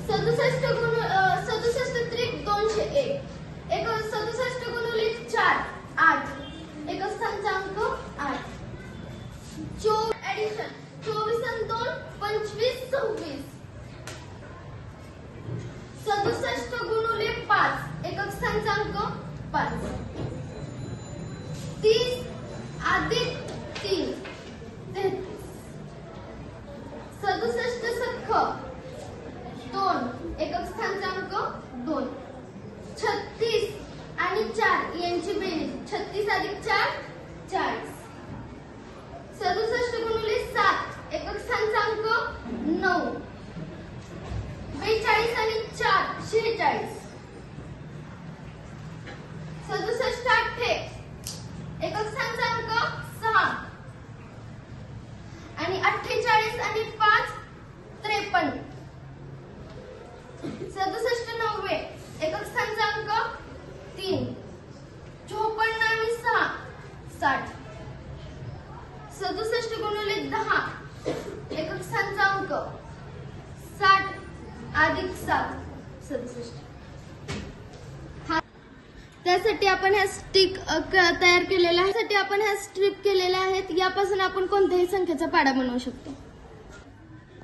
67 त्रिक 201 67 गुणिले 4 8 एकक स्थानचा अंक 8 ऍडिशन 24 आणि 2 25 26 67 गुणिले 5 एकक स्थानचा अंक 5 30 अधिक 3 33 67 सख्ख 2 एकक स्थानचा अंक 2 36 आणि 4 यांची बेरीज 36 अधिक 4 40 67 गुणिले 7 एकक स्थानचा अंक 9 42 आणि 4 46 67 8 एकक स्थानचा अंक 6 आणि 48 आणि 5 53 67 9 एकक स्थानचा अंक 3 54 आणि 6 60 67 गुणिले 10 एकक स्थानचा अंक 60 अधिक 7 67 त्यासाठी आपण ह्या स्टिक तयार केलेल्या आहेत. आपण ह्या स्ट्रिप केलेल्या आहेत. यापासून आपण कोणत्याही संख्येचा पाढा बनवू शकतो.